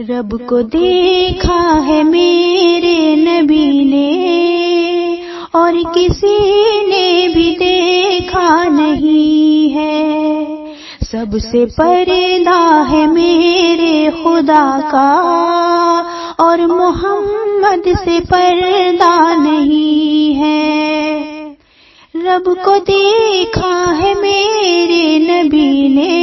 رب کو دیکھا ہے میرے نبی نے اور کسی نے بھی دیکھا نہیں ہے، سب سے پردہ ہے میرے خدا کا اور محمد سے پردہ نہیں ہے۔ رب کو دیکھا ہے میرے نبی نے،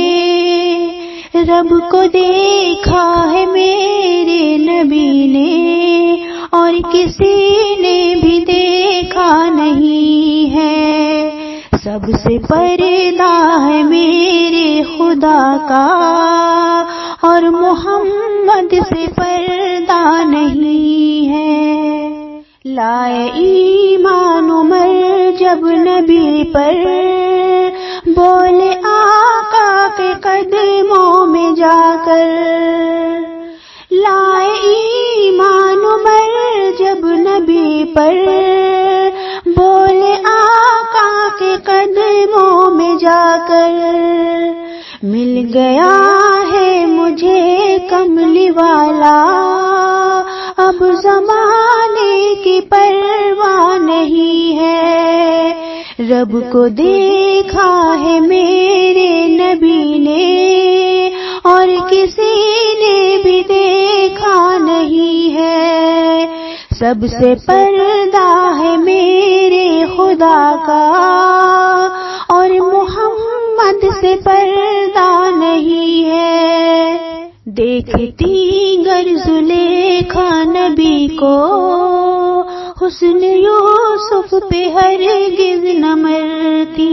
رب کو دیکھا ہے میرے نبی نے اور کسی نے بھی دیکھا نہیں ہے، سب سے پردہ ہے میرے خدا کا اور محمد سے پردہ نہیں ہے۔ لائے ایمان عمر جب نبی پر، بولے آقا کے قدموں میں جا کر، لائے ایمان عمر جب نبی پر، بولے آقا کے قدموں میں جا کر، مل گیا ہے مجھے کملی والا، اب زمانے کی پرواہ نہیں ہے۔ رب کو دیکھا ہے میرے نبی نے اور کسی نے بھی دیکھا نہیں ہے، سب سے پردہ ہے میرے خدا کا اور محمد سے پردہ نہیں ہے۔ دیکھتی گر زلیخا نبی کو، حسن یوسف پہ ہرگز نہ مرتی،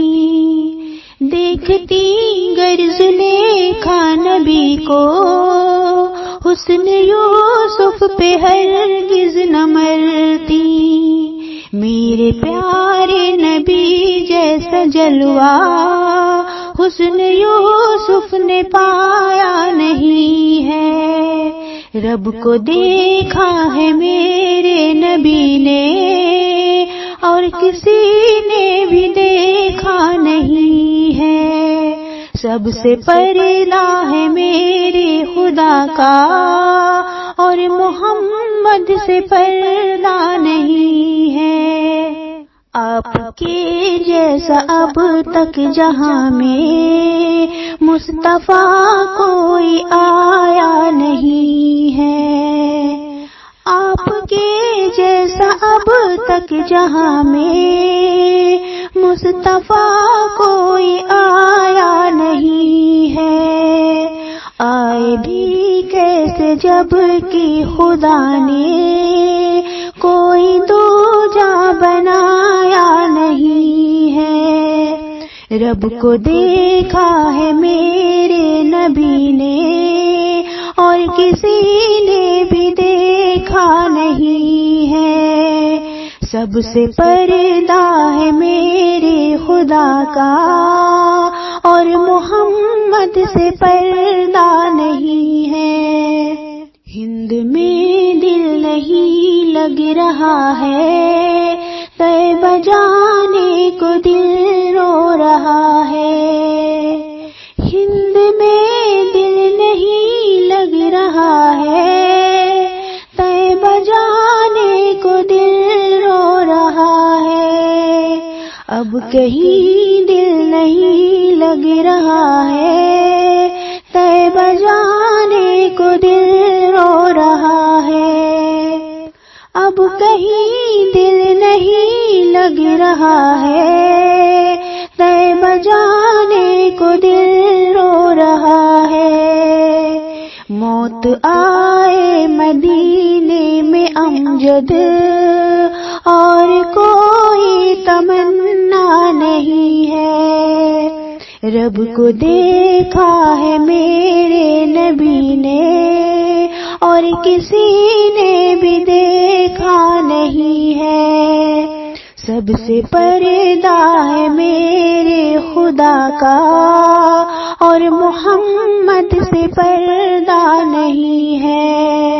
دیکھتی گر زلیخا نبی کو، حسن یوسف پہ ہرگز نہ مرتی، میرے پیارے نبی جیسا جلوہ حسن یوسف نے پایا نہیں ہے۔ رب کو دیکھا ہے میرے نبی نے اور کسی نے بھی دیکھا نہیں ہے، سب سے پردہ ہے میرے خدا کا اور محمد سے پردہ نہیں ہے۔ آپ کے جیسا اب تک جہاں میں مصطفیٰ کوئی آیا نہیں ہے، آپ کے جیسا اب تک جہاں میں مصطفیٰ کوئی آیا نہیں ہے، آئے بھی کیسے جب کہ خدا نے کوئی دوجا بنایا نہیں ہے۔ رب کو دیکھا ہے میرے نبی نے اور کسی نے بھی دیکھا نہیں ہے، سب سے پردہ ہے میرے خدا کا اور محمد سے پردہ نہیں ہے۔ ہند میں دل نہیں لگ رہا ہے، طیبہ جانے کو دل رو رہا ہے، ہند میں دل نہیں لگ رہا ہے، طیبہ جانے کو دل رو رہا ہے، اب کہیں دل نہیں لگ رہا ہے، طیبہ جانے کو دل رو رہا ہے، اب کہیں دل نہیں لگ رہا ہے، طیبہ جانے کو دل رو رہا ہے۔ موت آئے مدینے میں امجد اور کوئی تمنا نہیں ہے، رب کو دیکھا ہے میرے نبی نے اور کسی نے بھی دیکھا نہیں ہے، سب سے پردہ ہے میرے خدا کا اور محمد سے پردہ نہیں ہے۔